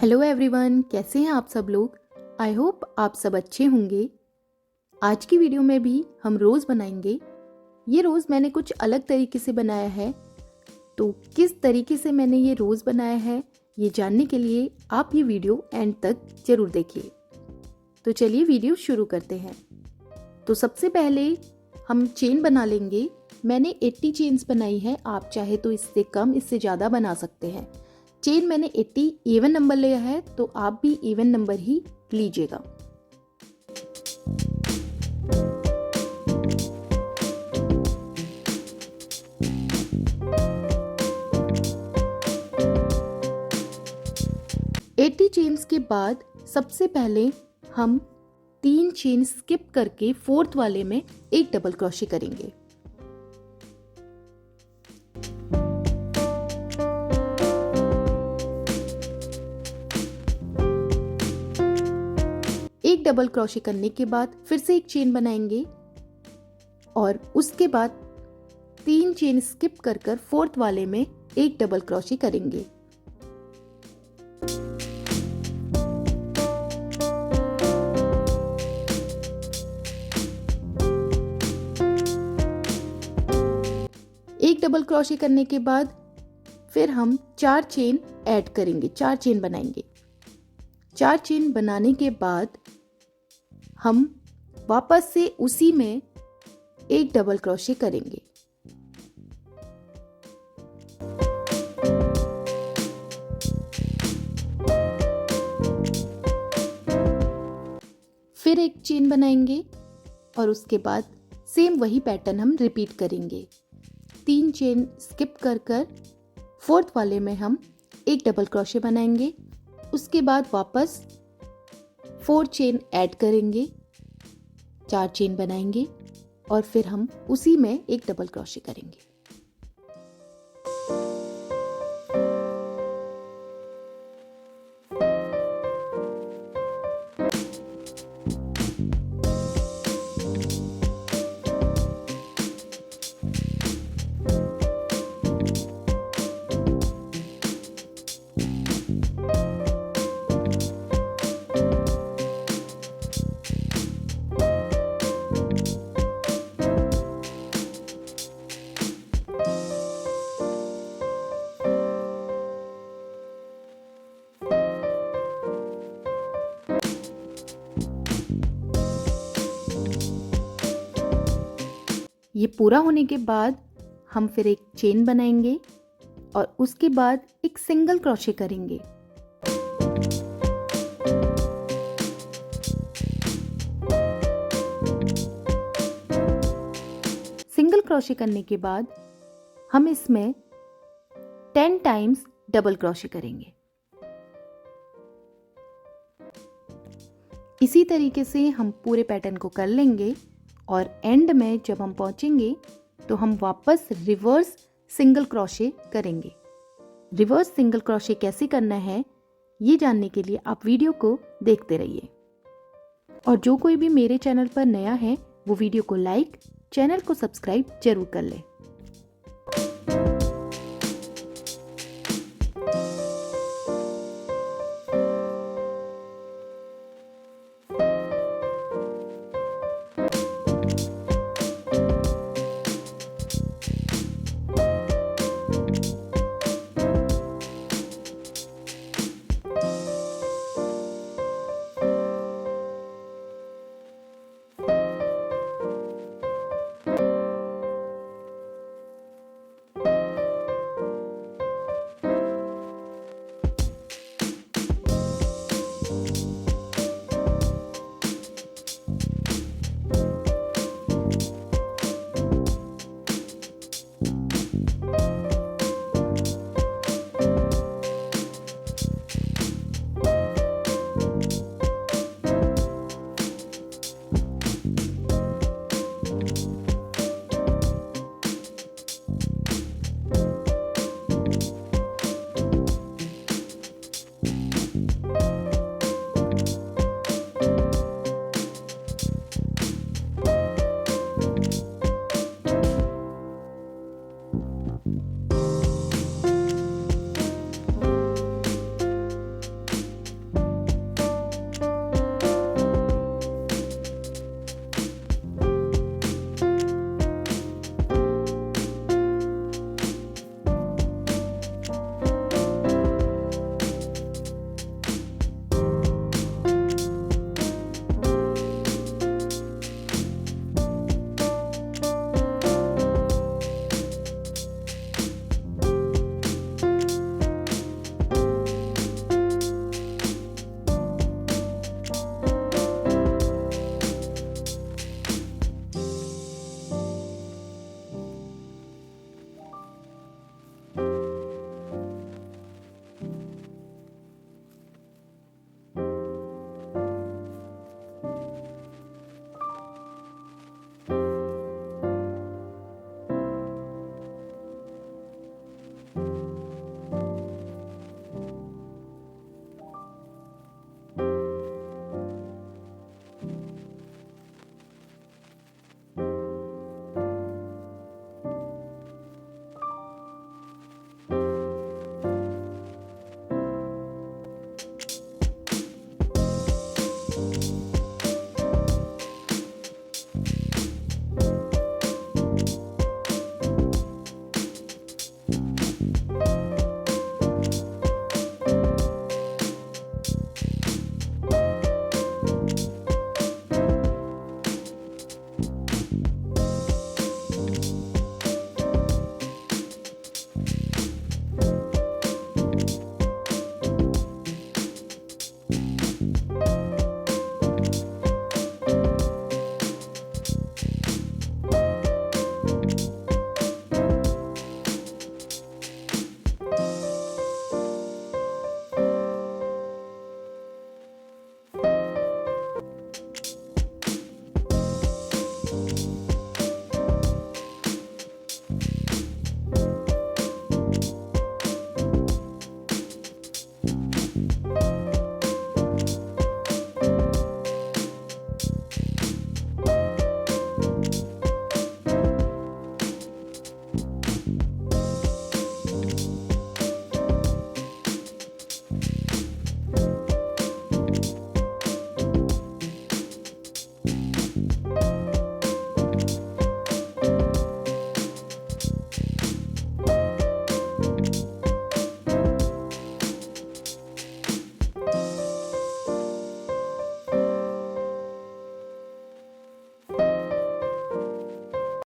Hello everyone, कैसे हैं आप सब लोग। आई होप आप सब अच्छे होंगे। आज की वीडियो में भी हम रोज़ बनाएंगे। ये रोज़ मैंने कुछ अलग तरीके से बनाया है, तो किस तरीके से मैंने ये रोज़ बनाया है ये जानने के लिए आप ये वीडियो एंड तक ज़रूर देखिए। तो चलिए वीडियो शुरू करते हैं। तो सबसे पहले हम चेन बना लेंगे। मैंने 80 चेन्स बनाई है, आप चाहे तो इससे कम इससे ज़्यादा बना सकते हैं। चेन मैंने 80 इवन नंबर लिया है, तो आप भी इवन नंबर ही लीजिएगा। एटी चेन्स के बाद सबसे पहले हम 3 चेन स्किप करके फोर्थ वाले में एक डबल क्रोशे करेंगे। एक डबल क्रोशे करने के बाद फिर से एक चेन बनाएंगे और उसके बाद 3 चेन स्किप कर कर फोर्थ वाले में एक डबल क्रोशे करेंगे। एक डबल क्रोशे करने के बाद फिर हम 4 चेन ऐड करेंगे, 4 चेन बनाएंगे। 4 चेन बनाने के बाद हम वापस से उसी में एक डबल क्रोशे करेंगे। फिर एक चेन बनाएंगे और उसके बाद सेम वही पैटर्न हम रिपीट करेंगे। 3 चेन स्किप कर कर फोर्थ वाले में हम एक डबल क्रोशे बनाएंगे। उसके बाद वापस 4 चेन ऐड करेंगे, 4 चेन बनाएंगे और फिर हम उसी में एक डबल क्रोशे करेंगे। ये पूरा होने के बाद हम फिर एक चेन बनाएंगे और उसके बाद एक सिंगल क्रोशे करेंगे। सिंगल क्रोशे करने के बाद हम इसमें 10 टाइम्स डबल क्रोशे करेंगे। इसी तरीके से हम पूरे पैटर्न को कर लेंगे और एंड में जब हम पहुंचेंगे तो हम वापस रिवर्स सिंगल क्रोशे करेंगे। रिवर्स सिंगल क्रोशे कैसे करना है ये जानने के लिए आप वीडियो को देखते रहिए। और जो कोई भी मेरे चैनल पर नया है वो वीडियो को लाइक, चैनल को सब्सक्राइब जरूर कर ले।